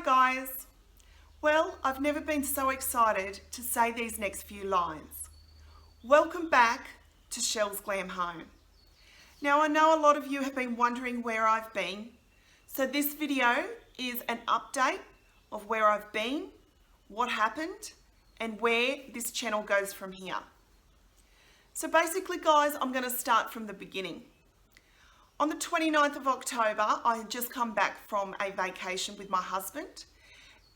Hi guys. Well, I've never been so excited to say these next few lines. Welcome back to Chelle's Glam Home. Now I know a lot of you have been wondering where I've been, so this video is an update of where I've been, what happened, and where this channel goes from here. So basically guys, I'm going to start from the beginning. On the 29th of October, I had just come back from a vacation with my husband,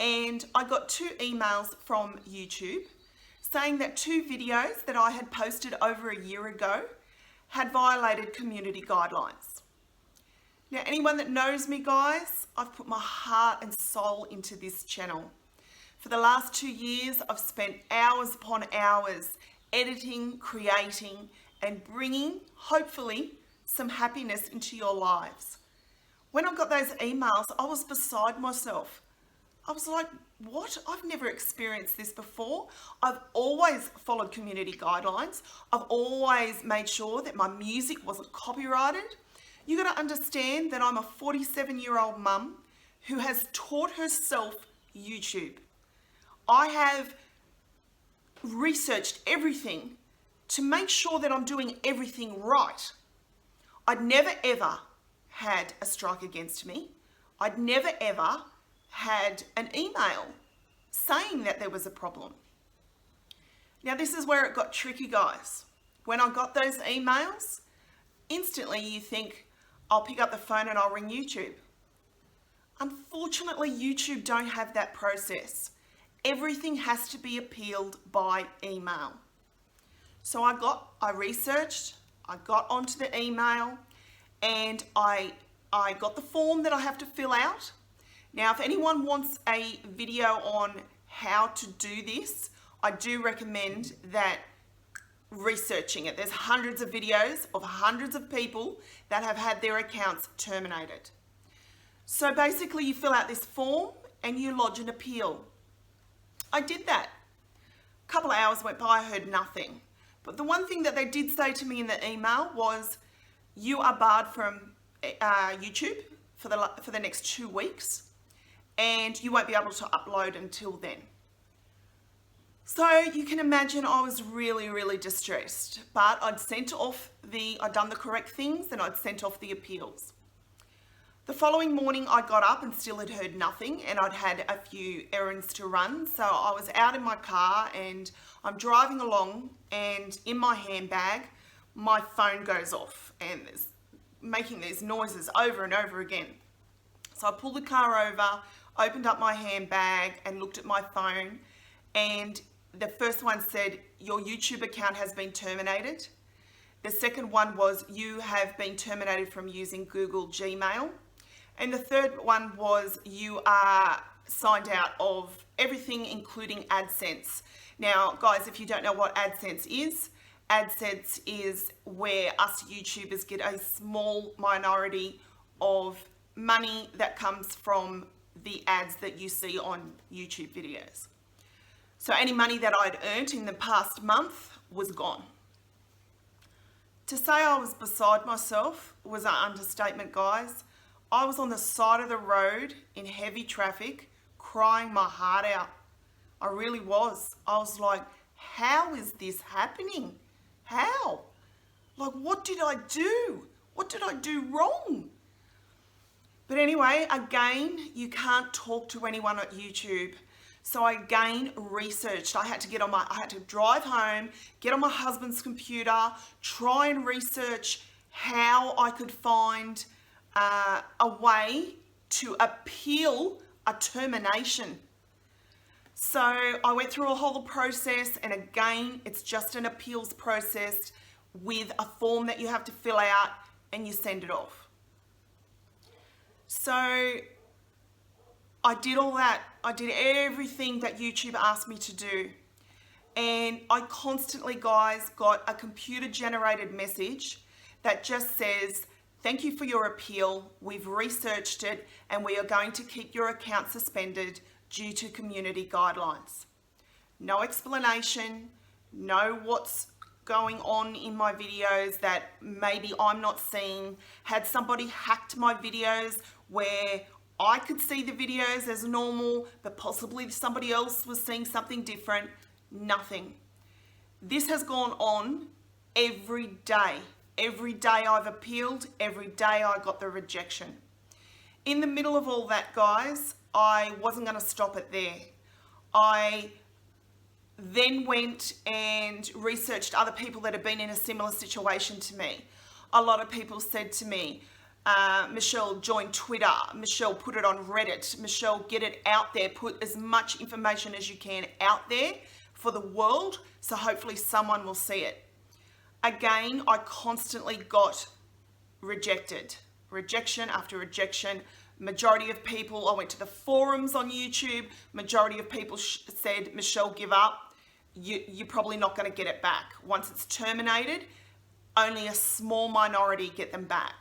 and I got 2 emails from YouTube saying that 2 videos that I had posted over a year ago had violated community guidelines. Now, anyone that knows me, guys, I've put my heart and soul into this channel. For the last 2 years, I've spent hours upon hours editing, creating, and bringing, hopefully, some happiness into your lives. When I got those emails, I was beside myself. I was like, what? I've never experienced this before. I've always followed community guidelines. I've always made sure that my music wasn't copyrighted. You got to understand that I'm a 47-year-old mum who has taught herself YouTube. I have researched everything to make sure that I'm doing everything right. I'd never ever had a strike against me. I'd never ever had an email saying that there was a problem. Now this is where it got tricky, guys. When I got those emails, instantly you think, I'll pick up the phone and I'll ring YouTube. Unfortunately, YouTube don't have that process. Everything has to be appealed by email. So I researched, I got onto the email, and I got the form that I have to fill out. Now, if anyone wants a video on how to do this, I do recommend that researching it. There's hundreds of videos of hundreds of people that have had their accounts terminated. So basically you fill out this form and you lodge an appeal. I did that. A couple of hours went by, I heard nothing. But the one thing that they did say to me in the email was, you are barred from YouTube for the next 2 weeks, and you won't be able to upload until then. So you can imagine I was really, really distressed, but I'd done the correct things and I'd sent off the appeals. The following morning I got up and still had heard nothing, and I'd had a few errands to run. So I was out in my car and I'm driving along, and in my handbag, my phone goes off and it's making these noises over and over again. So I pulled the car over, opened up my handbag and looked at my phone, and the first one said, your YouTube account has been terminated. The second one was, you have been terminated from using Google Gmail. And the third one was, you are signed out of everything, including AdSense. Now, guys, if you don't know what AdSense is where us YouTubers get a small minority of money that comes from the ads that you see on YouTube videos. So any money that I'd earned in the past month was gone. To say I was beside myself was an understatement, guys. I was on the side of the road in heavy traffic, crying my heart out. I really was. I was like, how is this happening? How? Like, what did I do? What did I do wrong? But anyway, again, you can't talk to anyone at YouTube. So I again researched. I had to drive home, get on my husband's computer, try and research how I could find a way to appeal a termination. So I went through a whole process, and again, it's just an appeals process with a form that you have to fill out and you send it off. So I did all that. I did everything that YouTube asked me to do. And I constantly, guys, got a computer-generated message that just says, thank you for your appeal. We've researched it and we are going to keep your account suspended due to community guidelines. No explanation, no what's going on in my videos that maybe I'm not seeing. Had somebody hacked my videos where I could see the videos as normal, but possibly somebody else was seeing something different. Nothing. This has gone on every day. Every day I've appealed, every day I got the rejection. In the middle of all that, guys, I wasn't going to stop it there. I then went and researched other people that have been in a similar situation to me. A lot of people said to me, Michelle, join Twitter. Michelle, put it on Reddit. Michelle, get it out there. Put as much information as you can out there for the world, so hopefully someone will see it. Again, I constantly got rejected. Rejection after rejection. Majority of people, I went to the forums on YouTube, majority of people said, Michelle, give up. You're probably not going to get it back. Once it's terminated, only a small minority get them back.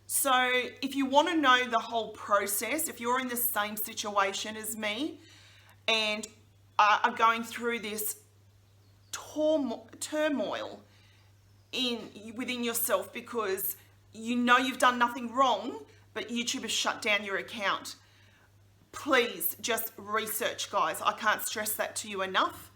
So if you want to know the whole process, if you're in the same situation as me and are going through this turmoil within yourself because you know you've done nothing wrong, but YouTube has shut down your account, please just research, guys. I can't stress that to you enough,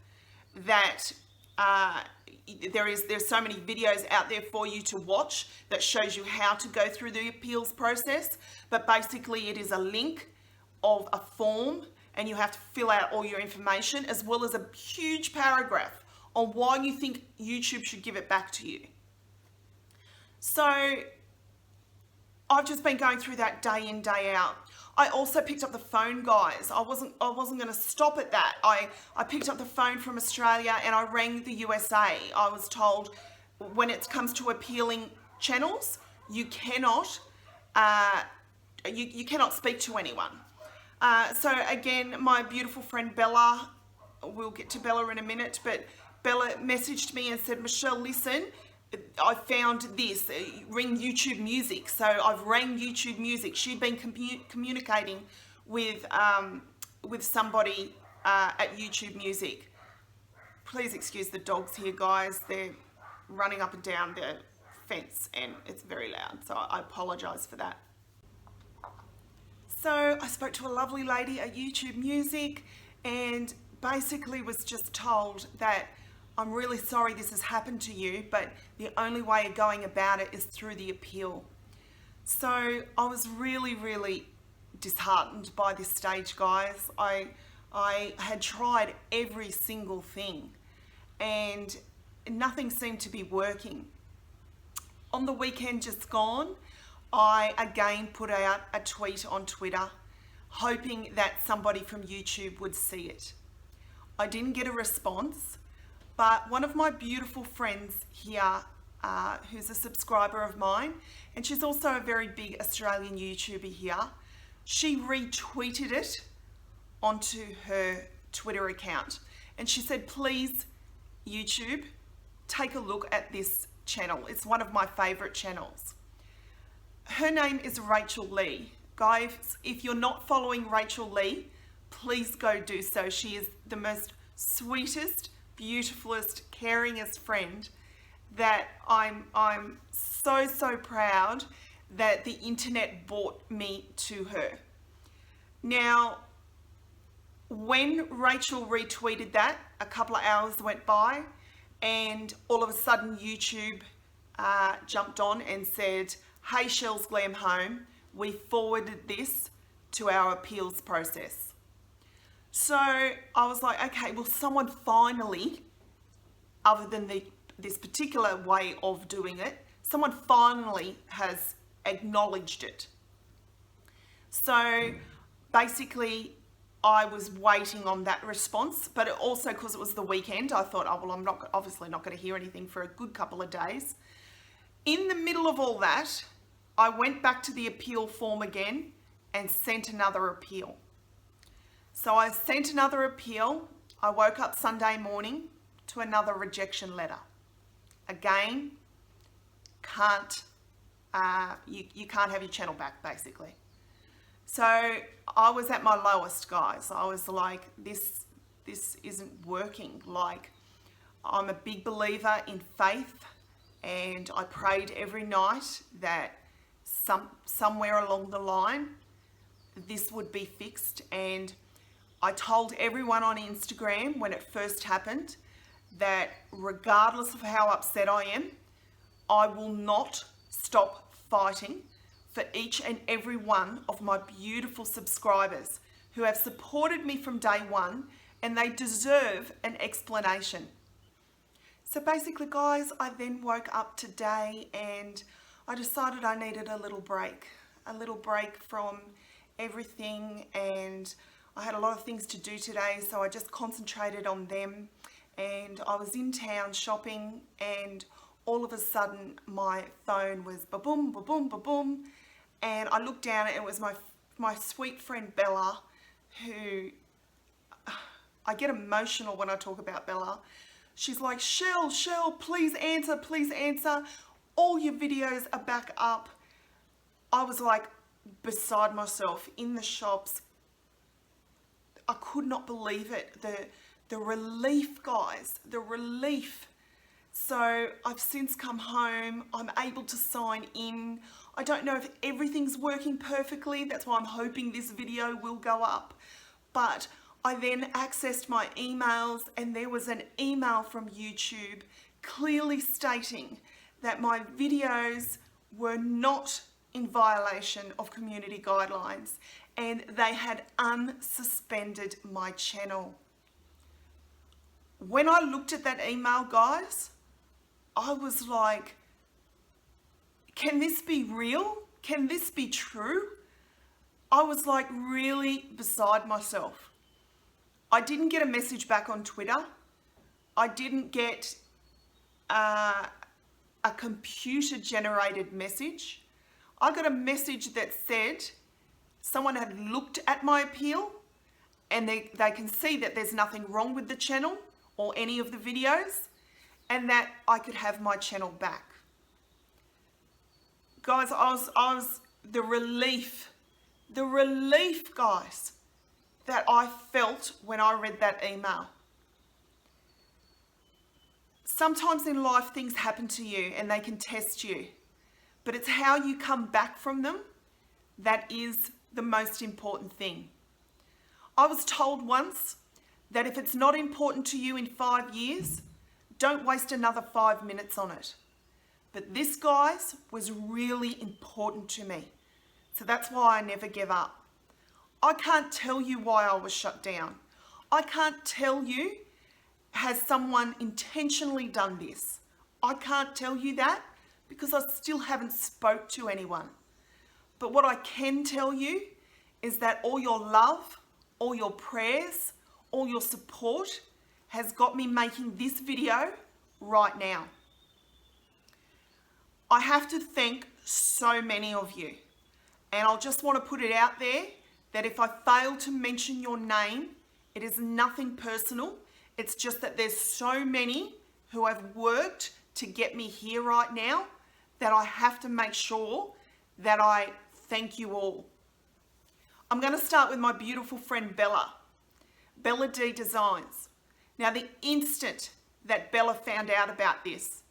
that there's so many videos out there for you to watch that shows you how to go through the appeals process. But basically it is a link of a form and you have to fill out all your information, as well as a huge paragraph on why you think YouTube should give it back to you. So I've just been going through that day in, day out. I also picked up the phone, guys. I wasn't going to stop at that. I picked up the phone from Australia and I rang the USA. I was told when it comes to appealing channels, you cannot you cannot speak to anyone. So again, my beautiful friend Bella, we'll get to Bella in a minute, but Bella messaged me and said, Michelle, listen, I found this, ring YouTube Music. So I've rang YouTube Music. She'd been communicating with somebody at YouTube Music. Please excuse the dogs here, guys. They're running up and down the fence and it's very loud. So I apologize for that. So I spoke to a lovely lady at YouTube Music and basically was just told that I'm really sorry this has happened to you, but the only way of going about it is through the appeal. So I was really, really disheartened by this stage, guys. I had tried every single thing and nothing seemed to be working. On the weekend just gone, I again put out a tweet on Twitter, hoping that somebody from YouTube would see it. I didn't get a response, but one of my beautiful friends here, who's a subscriber of mine, and she's also a very big Australian YouTuber here, she retweeted it onto her Twitter account. And she said, please, YouTube, take a look at this channel. It's one of my favorite channels. Her name is RACHELLEAS. Guys, if you're not following RACHELLEAS, please go do so. She is the most sweetest, beautifulest, caringest friend that I'm so proud that the internet brought me to her. Now, when Rachel retweeted that, a couple of hours went by and all of a sudden YouTube jumped on and said, hey, Shell's Glam Home, we forwarded this to our appeals process. So I was like, okay, well, someone finally, other than this particular way of doing it, someone finally has acknowledged it. So basically, I was waiting on that response, but also because it was the weekend, I thought, oh, well, I'm obviously not going to hear anything for a good couple of days. In the middle of all that, I went back to the appeal form again and sent another appeal. So I sent another appeal. I woke up Sunday morning to another rejection letter. Again, you can't have your channel back, basically. So I was at my lowest, guys. I was like, this isn't working. Like, I'm a big believer in faith, and I prayed every night that somewhere along the line this would be fixed, and I told everyone on Instagram when it first happened that regardless of how upset I am, I will not stop fighting for each and every one of my beautiful subscribers who have supported me from day one, and they deserve an explanation. So basically, guys, I then woke up today and I decided I needed a little break from everything, and I had a lot of things to do today, so I just concentrated on them. And I was in town shopping, and all of a sudden my phone was ba-boom, ba-boom, ba-boom, and I looked down and it was my sweet friend Bella, who, I get emotional when I talk about Bella. She's like, Shell, please answer. All your videos are back up. I was like beside myself in the shops. I could not believe it. The relief, guys, the relief. So I've since come home. I'm able to sign in. I don't know if everything's working perfectly. That's why I'm hoping this video will go up. But I then accessed my emails, and there was an email from YouTube clearly stating that my videos were not in violation of community guidelines, and they had unsuspended my channel. When I looked at that email, guys, I was like, can this be real? Can this be true? I was like really beside myself. I didn't get a message back on Twitter. I didn't get a computer-generated message. I got a message that said someone had looked at my appeal, and they can see that there's nothing wrong with the channel or any of the videos, and that I could have my channel back. Guys, I was the relief, guys, that I felt when I read that email. Sometimes in life things happen to you and they can test you, but it's how you come back from them that is the most important thing. I was told once that if it's not important to you in 5 years, don't waste another 5 minutes on it. But this, guys, was really important to me. So that's why I never give up. I can't tell you why I was shut down. I can't tell you, has someone intentionally done this? I can't tell you that because I still haven't spoke to anyone. But what I can tell you is that all your love, all your prayers, all your support has got me making this video right now. I have to thank so many of you, and I'll just want to put it out there that if I fail to mention your name, it is nothing personal. It's just that there's so many who have worked to get me here right now that I have to make sure that I thank you all. I'm going to start with my beautiful friend Bella D Designs. Now, the instant that Bella found out about this,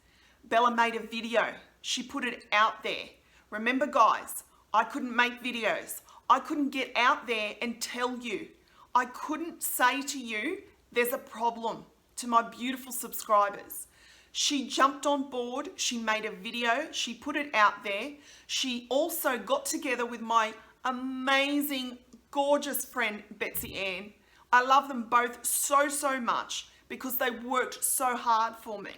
Bella made a video. She put it out there. Remember, guys, I couldn't make videos. I couldn't get out there and tell you. I couldn't say to you, there's a problem, to my beautiful subscribers. She jumped on board. She made a video. She put it out there. She also got together with my amazing, gorgeous friend, BETSYANNS. I love them both so much because they worked so hard for me.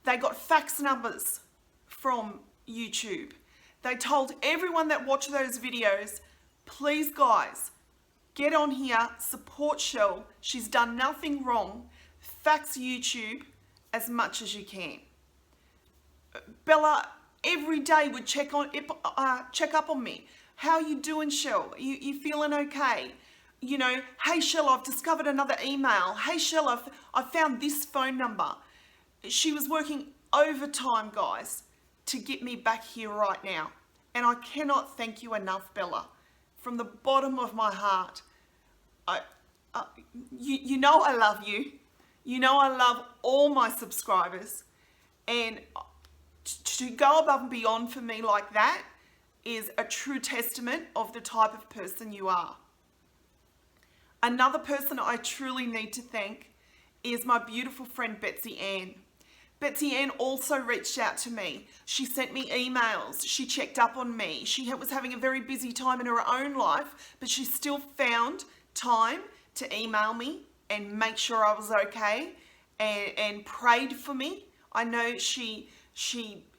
They got fax numbers from YouTube. They told everyone that watched those videos, please guys, get on here, support Shell. She's done nothing wrong. Fax YouTube as much as you can. Bella every day would check up on me. How you doing, Shell? You feeling okay? You know, hey Shell, I've discovered another email. Hey Shell, I found this phone number. She was working overtime, guys, to get me back here right now. And I cannot thank you enough, Bella. From the bottom of my heart, you know I love you. You know I love all my subscribers. And to go above and beyond for me like that, is a true testament of the type of person you are. Another person I truly need to thank is my beautiful friend Betsy Ann. Betsy Ann also reached out to me. She sent me emails. She checked up on me. She was having a very busy time in her own life, but she still found time to email me and make sure I was okay and prayed for me. I know she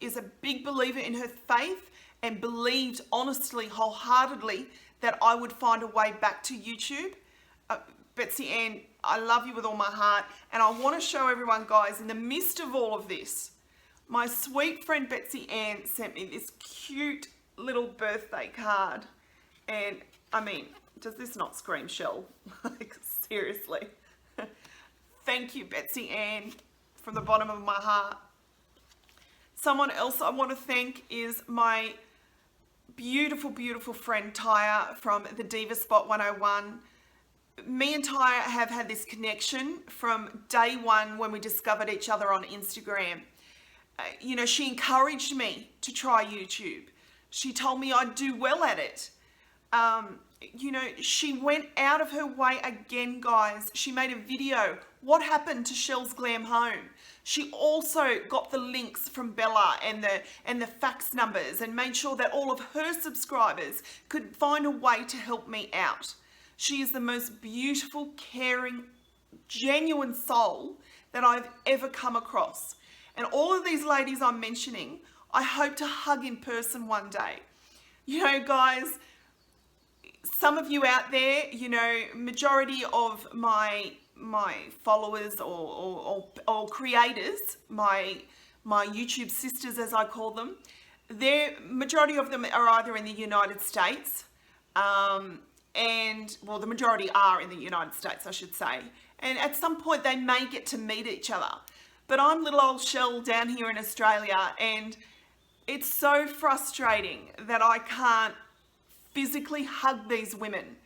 is a big believer in her faith and believed honestly, wholeheartedly, that I would find a way back to YouTube. Betsy Ann, I love you with all my heart, and I want to show everyone, guys, in the midst of all of this, my sweet friend Betsy Ann sent me this cute little birthday card, and I mean, does this not scream CHELLE? Like, seriously. Thank you, Betsy Ann, from the bottom of my heart. Someone else I want to thank is my beautiful, beautiful friend Tyre from the Diva Spot 101. Me and Tyre have had this connection from day one when we discovered each other on Instagram. You know, she encouraged me to try YouTube. She told me I'd do well at it. You know, she went out of her way again, guys. She made a video, what happened to Chelle's Glam Home? She also got the links from Bella and the fax numbers and made sure that all of her subscribers could find a way to help me out. She is the most beautiful, caring, genuine soul that I've ever come across. And all of these ladies I'm mentioning, I hope to hug in person one day. You know, guys, some of you out there, you know, majority of my followers or creators, my YouTube sisters, as I call them, majority of them are either in the United States, and, well, the majority are in the United States, I should say. And at some point they may get to meet each other. But I'm little old CHELLE down here in Australia, and it's so frustrating that I can't physically hug these women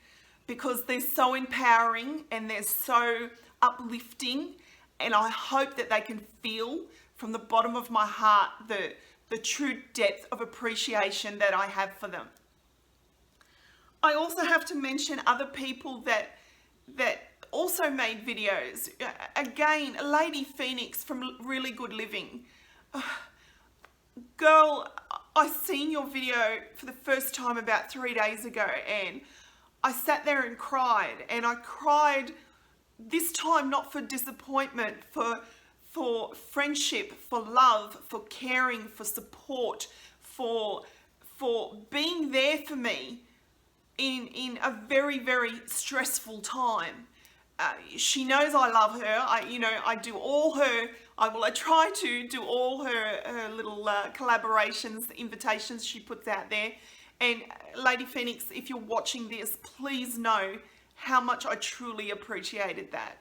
because they're so empowering and they're so uplifting. And I hope that they can feel from the bottom of my heart the true depth of appreciation that I have for them. I also have to mention other people that also made videos. Again, Lady Phoenix from Really Good Living. Girl, I seen your video for the first time about 3 days ago, and I sat there and cried. And I cried this time not for disappointment, for friendship, for love, for caring, for support, for being there for me in a very, very stressful time. She knows I love her. I do all her, I try to do all her little collaborations, invitations she puts out there. And Lady Phoenix, if you're watching this, please know how much I truly appreciated that.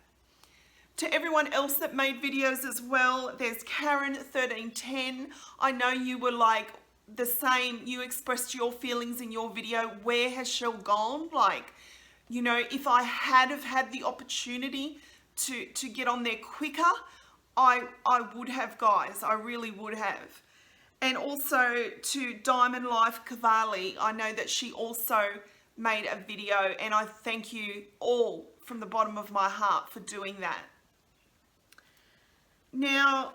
To everyone else that made videos as well, there's Karen1310. I know you were like the same, you expressed your feelings in your video. Where has CHELLE gone? Like, you know, if I had have had the opportunity to get on there quicker, I would have, guys. I really would have. And also to Diamond Life Cavalli, I know that she also made a video, and I thank you all from the bottom of my heart for doing that. Now,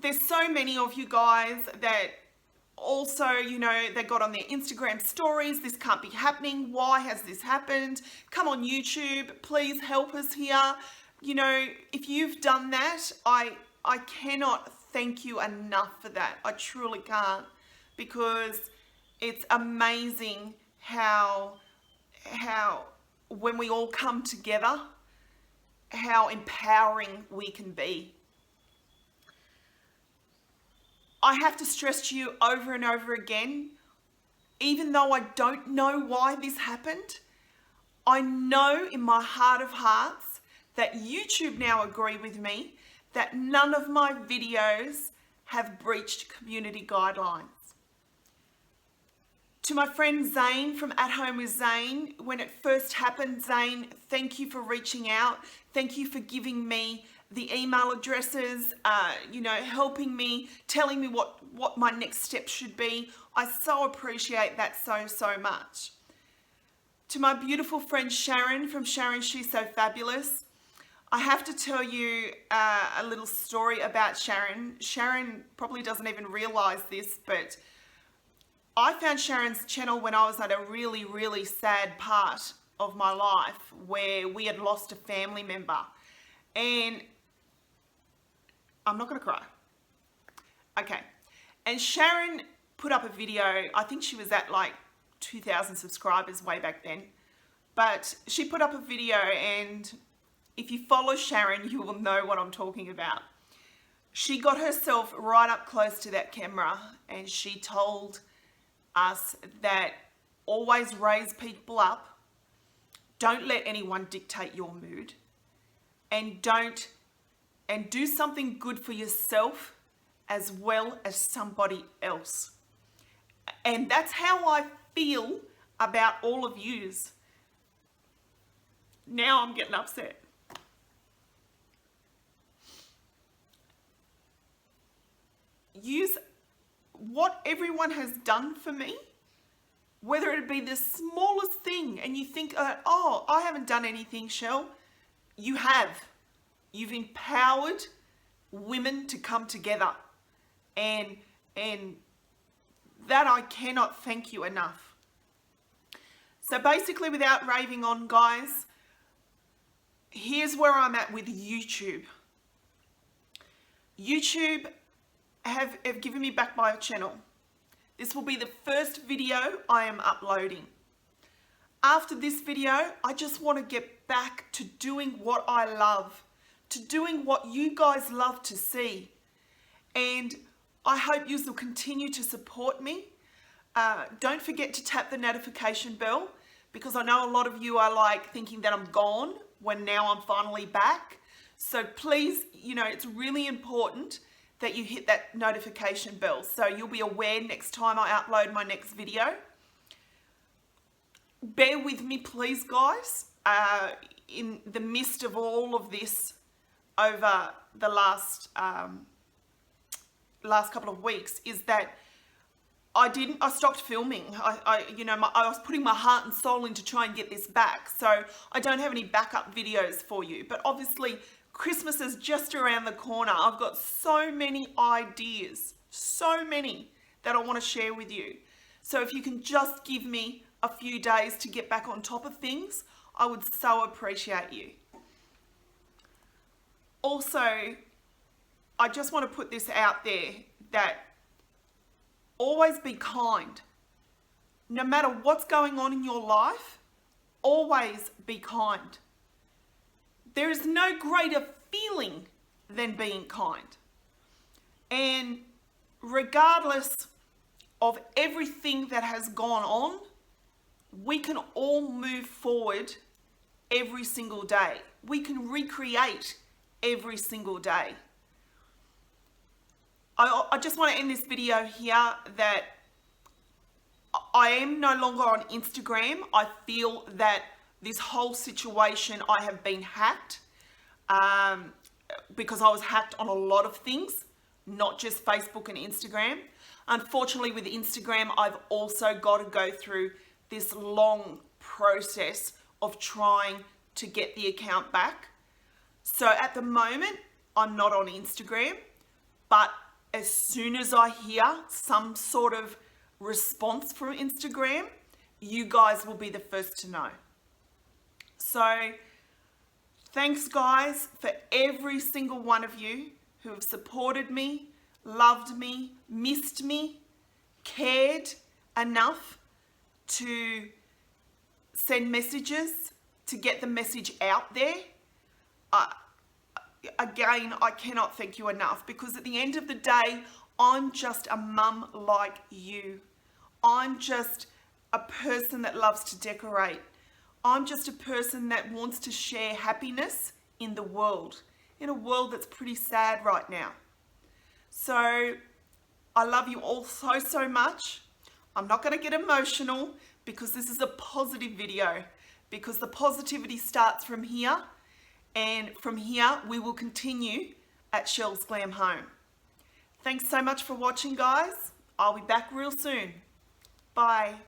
there's so many of you guys that also, you know, they got on their Instagram stories, this can't be happening, why has this happened? Come on YouTube, please help us here. You know, if you've done that, I cannot thank you enough for that. I truly can't, because it's amazing how when we all come together, how empowering we can be. I have to stress to you over and over again, even though I don't know why this happened, I know in my heart of hearts that YouTube now agree with me that none of my videos have breached community guidelines. To my friend Zane from At Home with Zane, when it first happened, Zane, thank you for reaching out. Thank you for giving me the email addresses, you know, helping me, telling me what my next step should be. I so appreciate that so much. To my beautiful friend Sharon from Sharon She's So Fabulous, I have to tell you a little story about Sharon. Sharon probably doesn't even realize this, but I found Sharon's channel when I was at a really sad part of my life where we had lost a family member. And I'm not going to cry. Okay. And Sharon put up a video. I think she was at like 2,000 subscribers way back then. But she put up a video, and if you follow Sharon, you will know what I'm talking about. She got herself right up close to that camera and she told us that always raise people up. Don't let anyone dictate your mood. And do something good for yourself as well as somebody else. And that's how I feel about all of yous. Now I'm getting upset. Use what everyone has done for me, whether it be the smallest thing, and you think, oh, I haven't done anything, Shell. You have. You've empowered women to come together, and that I cannot thank you enough. So basically, without raving on, guys, here's where I'm at with YouTube. YouTube have given me back my channel. This will be the first video I am uploading. After this video, I just want to get back to doing what I love, to doing what you guys love to see. And I hope you will continue to support me. Don't forget to tap the notification bell, because I know a lot of you are like thinking that I'm gone when now I'm finally back. So please, you know, it's really important that you hit that notification bell so you'll be aware next time I upload my next video. Bear with me, please, guys, in the midst of all of this over the last couple of weeks, is that I stopped filming. I was putting my heart and soul into trying to get this back. So I don't have any backup videos for you, but obviously Christmas is just around the corner. I've got so many ideas, so many that I want to share with you. So if you can just give me a few days to get back on top of things, I would so appreciate you. Also, I just want to put this out there that always be kind. No matter what's going on in your life, always be kind. There is no greater feeling than being kind. And regardless of everything that has gone on, we can all move forward every single day. We can recreate every single day. I just want to end this video here that I am no longer on Instagram. I feel that this whole situation, I have been hacked because I was hacked on a lot of things, not just Facebook and Instagram. Unfortunately, with Instagram, I've also got to go through this long process of trying to get the account back. So at the moment, I'm not on Instagram, but as soon as I hear some sort of response from Instagram, you guys will be the first to know. So thanks, guys, for every single one of you who have supported me, loved me, missed me, cared enough to send messages, to get the message out there. Again, I cannot thank you enough, because at the end of the day, I'm just a mum like you. I'm just a person that loves to decorate. I'm just a person that wants to share happiness in the world, in a world that's pretty sad right now. So I love you all so much. I'm not going to get emotional because this is a positive video, because the positivity starts from here. And from here, we will continue at Chelle's Glam Home. Thanks so much for watching, guys. I'll be back real soon. Bye.